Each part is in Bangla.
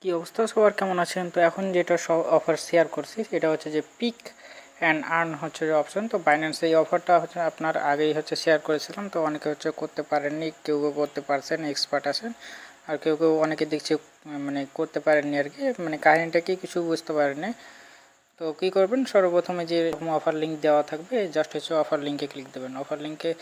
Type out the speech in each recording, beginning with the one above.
কি অবস্থা সবার, কেমন আছেন? তো এখন যেটা অফার শেয়ার করছি সেটা হচ্ছে যে পিক অ্যান্ড আর্ন হচ্ছে যে অপশন। তো বাইন্যান্স এই অফারটা হচ্ছে আপনার আগেই হচ্ছে শেয়ার করেছিলাম, তো অনেকে হচ্ছে করতে পারেননি, কেউ কেউ করতে পারছেন, এক্সপার্ট আছেন, আর কেউ কেউ অনেকে দেখছি মানে করতে পারেননি আর কি, মানে কাহিনিটা কি কিছু বুঝতে পারেননি। তো কী করবেন, সর্বপ্রথমে যে অফার লিঙ্ক দেওয়া থাকবে জাস্ট হচ্ছে অফার লিঙ্কে ক্লিক দেবেন। অফার লিঙ্কে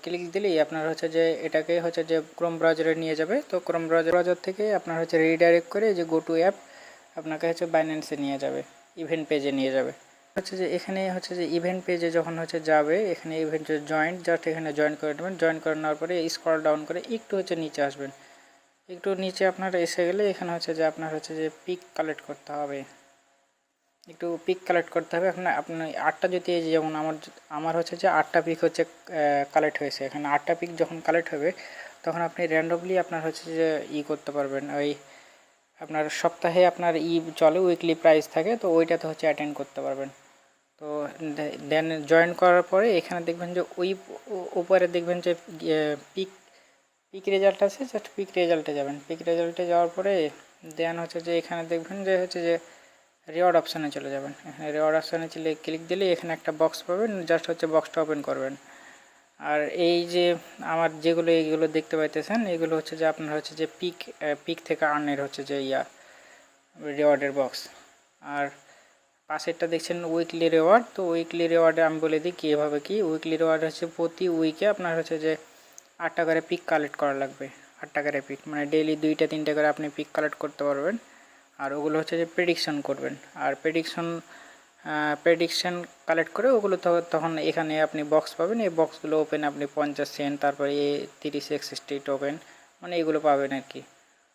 ক্লিক দিলেই আপনার হচ্ছে যে এটাকে হচ্ছে যে ক্রোম ব্রাউজারে নিয়ে যাবে। তো ক্রোম ব্রাউজার থেকে আপনার হচ্ছে রিডাইরেক্ট করে যে গো টু অ্যাপ আপনাকে হচ্ছে বাইন্যান্সে নিয়ে যাবে, ইভেন্ট পেজে নিয়ে যাবে। হচ্ছে যে এখানে হচ্ছে যে ইভেন্ট পেজে যখন হচ্ছে যাবে, এখানে ইভেন্টে জয়েন্ট, জাস্ট এখানে জয়েন করে দেবেন। জয়েন করে নেওয়ার পরে স্ক্রল ডাউন করে একটু হচ্ছে নিচে আসবেন। একটু নিচে আপনার এসে গেলে এখানে হচ্ছে যে আপনার হচ্ছে যে পিক কালেক্ট করতে হবে, একটু পিক কালেক্ট করতে হবে। এখন আপনার 8টা যদি, যেমন আমার হচ্ছে যে 8টা পিক হচ্ছে কালেক্ট হয়েছে। এখানে 8টা পিক যখন কালেক্ট হবে তখন আপনি র্যান্ডমলি আপনার হচ্ছে যে করতে পারবেন। ওই আপনার সপ্তাহে আপনার চলে, উইকলি প্রাইস থাকে, তো ওইটাতে হচ্ছে অ্যাটেন্ড করতে পারবেন। তো দেন জয়েন করার পরে এখানে দেখবেন যে ওই উপরে দেখবেন যে পিক পিক রেজাল্ট আছে, জাস্ট পিক রেজাল্টে যাবেন। পিক রেজাল্টে যাওয়ার পরে দেন হচ্ছে যে এখানে দেখবেন যে হচ্ছে যে রিওয়ার্ড অপশানে চলে যাবেন। এখানে রিওয়ার্ড অপশানে চলে ক্লিক দিলে এখানে একটা বক্স পাবেন, জাস্ট হচ্ছে বক্সটা ওপেন করবেন। আর এই যে আমার যেগুলো এইগুলো দেখতে পাইতেছেন, এগুলো হচ্ছে যে আপনার হচ্ছে যে পিক থেকে আর্নের হচ্ছে যে রিওয়ার্ডের বক্স। আর পাশেরটা দেখছেন উইকলি রিওয়ার্ড। তো উইকলি রিওয়ার্ডে আমি বলে দিই কীভাবে কি। উইকলি রিওয়ার্ড হচ্ছে প্রতি উইকে আপনার হচ্ছে যে 8টা করে পিক কালেক্ট করা লাগবে। 8টা করে পিক মানে ডেইলি 2টা 3টা করে আপনি পিক কালেক্ট করতে পারবেন। আর ওগুলো হচ্ছে যে প্রেডিকশন করবেন। আর প্রেডিকশন কালেক্ট করে ওগুলো তখন এখানে আপনি বক্স পাবেন। এই বক্সগুলো ওপেন আপনি 50 সেন্ট, তারপরে 30 টোকেন, মানে এগুলো পাবেন আর কি।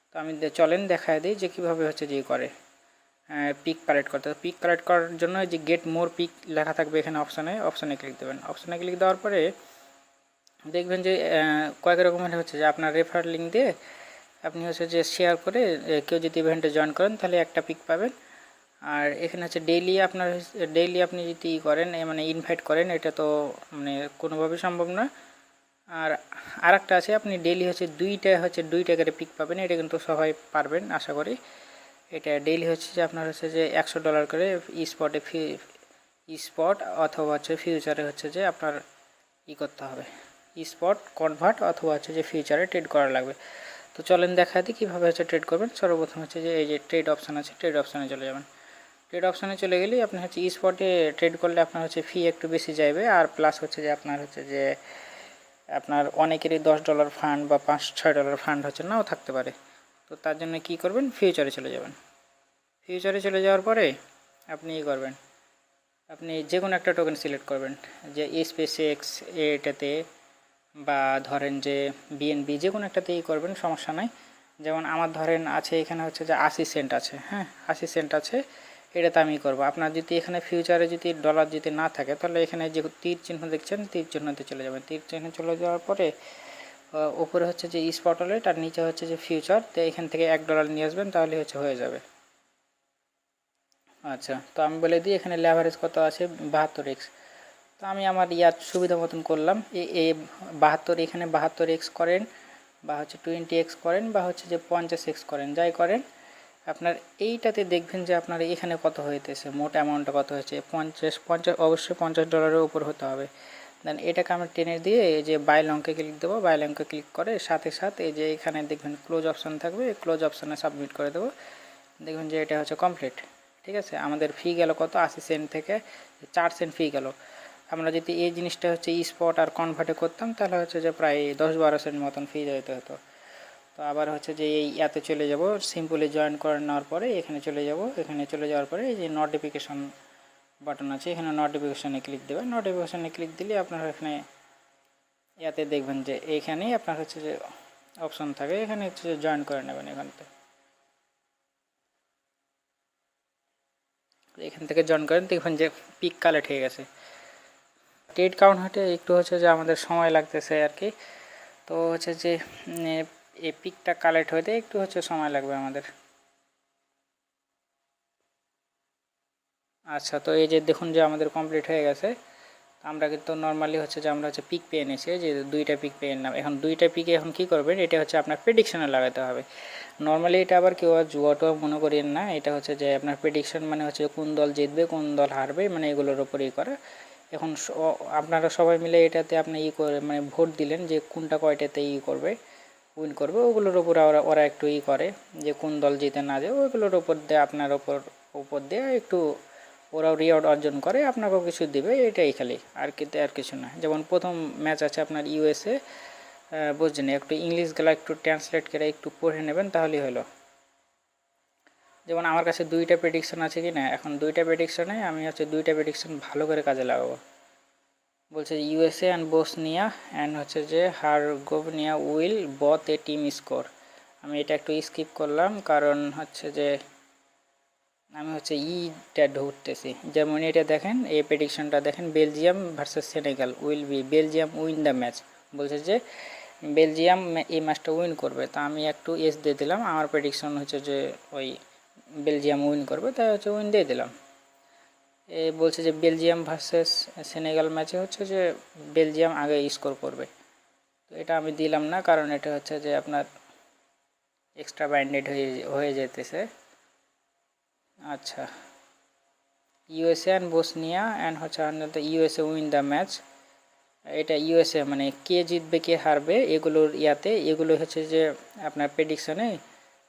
তো আমি চলেন দেখায় দিই যে কীভাবে হচ্ছে যে করে পিক কালেক্ট করতে হবে। পিক কালেক্ট করার জন্য যে গেট মোর পিক লেখা থাকবে এখানে অপশানে ক্লিক দেবেন। অপশানে ক্লিক দেওয়ার পরে দেখবেন যে কয়েক রকমের হচ্ছে যে আপনার রেফার লিঙ্ক দিয়ে আপনি হচ্ছে যে শেয়ার করে কেউ যদি ইভেন্টে জয়েন করেন তাহলে একটা পিক পাবেন। আর এখানে হচ্ছে ডেইলি আপনি যদি করেন, মানে ইনভাইট করেন, এটা তো মানে কোনোভাবেই সম্ভব না। আর আরেকটা আছে, আপনি ডেইলি হচ্ছে দুইটা করে পিক পাবেন। এটা কিন্তু সবাই পারবেন আশা করি। এটা ডেইলি হচ্ছে যে আপনার হচ্ছে যে $100 করে স্পট অথবা হচ্ছে ফিউচারে হচ্ছে যে আপনার করতে হবে, স্পট কনভার্ট অথবা হচ্ছে যে ফিউচারে ট্রেড করা লাগবে। তো চলেন দেখা দিই কীভাবে হচ্ছে ট্রেড করবেন। সর্বপ্রথম হচ্ছে যে এই যে ট্রেড অপশান আছে, ট্রেড অপশানে চলে যাবেন। ট্রেড অপশানে চলে গেলেই আপনি হচ্ছে স্পটে ট্রেড করলে আপনার হচ্ছে ফি একটু বেশি যাবে। আর প্লাস হচ্ছে যে আপনার হচ্ছে যে আপনার অনেকেরই $10 ফান্ড বা $5-6 ফান্ড হচ্ছে নাও থাকতে পারে। তো তার জন্য কি করবেন, ফিউচারে চলে যাবেন। ফিউচারে চলে যাওয়ার পরে আপনি করবেন, আপনি যে কোনো একটা টোকেন সিলেক্ট করবেন, যে SpaceX এটাতে বা ধরেন যে BNB, যে কোনো একটাতেই করবেন, সমস্যা নাই। যেমন আমার ধরেন আছে এখানে হচ্ছে যে 80 সেন্ট আছে, হ্যাঁ 80 সেন্ট আছে, এটাতে আমি করব। আপনার যদি এখানে ফিউচারে যদি ডলার যদি না থাকে তাহলে এখানে যে তীর চিহ্ন দেখছেন, তীর চিহ্নতে চলে যাবেন। তীর চিহ্ন চলে যাওয়ার পরে উপরে হচ্ছে যে স্পট ওয়ালেট আর নিচে হচ্ছে যে ফিউচার, তো এখান থেকে $1 নিয়ে আসবেন, তাহলে হচ্ছে হয়ে যাবে। আচ্ছা, তো আমি বলে দিই এখানে লেভারেজ কত আছে, 72x। তো আমি আমার সুবিধা মতন করলাম। এই 72, এখানে 72x করেন বা হচ্ছে 20x করেন বা হচ্ছে যে 50x করেন, যাই করেন আপনার এইটাতে দেখবেন যে আপনার এখানে কত হইতেছে, মোট অ্যামাউন্টটা কত হয়েছে, 50 অবশ্যই $50 উপর হতে হবে। দেন এটাকে আমরা টেনে দিয়ে এই যে বাই লংকে ক্লিক দেবো। বাই লংকে ক্লিক করে সাথে সাথে এই যে এখানে দেখবেন ক্লোজ অপশান থাকবে, এই ক্লোজ অপশানে সাবমিট করে দেবো। দেখবেন যে এটা হচ্ছে কমপ্লিট। ঠিক আছে, আমাদের ফি গেল কত, 80 সেন্ট থেকে 4 সেন্ট ফি গেল। আমরা যদি এই জিনিসটা হচ্ছে স্পট আর কনভার্টে করতাম তাহলে হচ্ছে যে প্রায় 10-12 সেন্ট মতন ফি যেতে হতো। তো আবার হচ্ছে যে এই চলে যাব, সিম্পলি জয়েন করে নেওয়ার পরে এখানে চলে যাব। এখানে চলে যাওয়ার পরে এই যে নোটিফিকেশন বাটন আছে, এখানে নোটিফিকেশানে ক্লিক দেবেন। নোটিফিকেশানে ক্লিক দিলে আপনার এখানে দেখবেন যে এইখানেই আপনার হচ্ছে যে অপশন থাকে, এখানে হচ্ছে যে জয়েন করে নেবেন। এখান থেকে জয়েন করেন, দেখবেন যে পিক কালেক্ট হয়ে গেছে। ট্রেড কাউন্ট হতে একটু হচ্ছে যে আমাদের সময় লাগতেছে আর কি। তো হচ্ছে যে এই পিকটা কালেক্ট হতে একটু হচ্ছে সময় লাগবে আমাদের। আচ্ছা, তো এই যে দেখুন যে আমাদের কমপ্লিট হয়ে গেছে। আমরা কিন্তু নর্মালি হচ্ছে যে আমরা হচ্ছে পিক পেয়ে নিয়েছি, যে 2টা পিক পেয়ে নিলাম। এখন 2টা পিকে এখন কী করবেন, এটা হচ্ছে আপনার প্রেডিকশনে লাগাতে হবে। নর্মালি এটা আবার কেউ জুয়াটো মনে করেন না, এটা হচ্ছে যে আপনার প্রেডিকশন মানে হচ্ছে কোন দল জিতবে কোন দল হারবে, মানে এগুলোর উপরেই করা। এখন আপনারা সবাই মিলে এটাতে আপনি করে মানে ভোট দিলেন যে কোনটা কয়টাতে করবে, উইন করবে, ওগুলোর উপর ওরা একটু করে যে কোন দল জিতে না যায়, ওইগুলোর উপর দিয়ে আপনার উপর দিয়ে একটু ওরাও রিওয়ার্ড অর্জন করে, আপনাকেও কিছু দিবে, এটাই খালি আর কিছু না। যেমন প্রথম ম্যাচ আছে আপনার ইউএসএ, বুঝছেন, একটু ইংলিশগুলো একটু ট্রান্সলেট করে একটু পড়ে নেবেন তাহলেই হলো। যেমন আমার কাছে 2টা প্রেডিকশন আছে কি না, এখন 2টা প্রেডিকশনে আমি হচ্ছে 2টা প্রেডিকশন ভালো করে কাজে লাগাবো। বলছে ইউএসএ অ্যান্ড বোসনিয়া অ্যান্ড হচ্ছে যে হারগোভিনিয়া উইল বথ এ টিম স্কোর। আমি এটা একটু স্কিপ করলাম, কারণ হচ্ছে যে আমি হচ্ছে ইটা ঢুকতেছি। যেমন এটা দেখেন, এই প্রেডিকশনটা দেখেন, Belgium versus Senegal will be Belgium win the match. বলছে যে বেলজিয়াম এই ম্যাচটা উইন করবে, তা আমি একটু এস দিয়ে দিলাম। আমার প্রেডিকশন হচ্ছে যে ওই বেলজিয়াম উইন করবে, তাই হচ্ছে উইন দিয়ে দিলাম। বলছে যে বেলজিয়াম ভার্সেস সেনেগাল ম্যাচে হচ্ছে যে বেলজিয়াম আগে স্কোর করবে, তো এটা আমি দিলাম না, কারণ এটা হচ্ছে যে আপনার এক্সট্রা বাইন্ডেড হয়ে যেতেছে। আচ্ছা, ইউএসএ অ্যান্ড বোসনিয়া অ্যান্ড হচ্ছে ইউএসএ উইন দ্য ম্যাচ, এটা ইউএসএ মানে কে জিতবে কে হারবে এগুলোর এগুলো হচ্ছে যে আপনার প্রেডিকশনে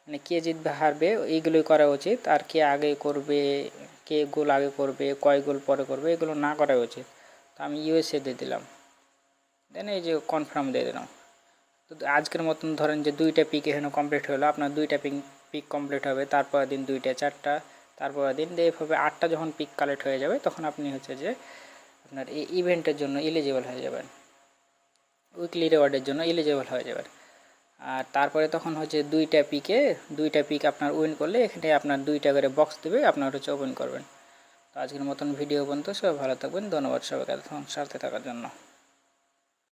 মানে কে জিতবে হারবে এইগুলোই করা উচিত, আর কে আগে করবে, কে গোল আগে করবে, কয় গোল পরে করবে, এগুলো না করা উচিত। তো আমি ইউএসএ দিয়ে দিলাম, দেন এই যে কনফার্ম দিয়ে দিলাম। তো আজকের মতন ধরেন যে 2টা পিক এখানে কমপ্লিট হলো, আপনার 2টা পিক কমপ্লিট হবে, তারপরের দিন 2টা 4টা, তারপরের দিন এইভাবে 8টা যখন পিক কালেক্ট হয়ে যাবে তখন আপনি হচ্ছে যে আপনার এই ইভেন্টের জন্য এলিজিবল হয়ে যাবেন, উইকলি রিওয়ার্ডের জন্য এলিজিবল হয়ে যাবেন। আর তারপরে তখন হচ্ছে 2টা পিক আপনার উইন করলে এখানে আপনার 2টা করে বক্স দেবে, আপনার হচ্ছে ওপেন করবেন। তো আজকের মতন ভিডিও পর্যন্ত, সবাই ভালো থাকবেন, ধন্যবাদ সবাইকে এতক্ষণ সাথে থাকার জন্য।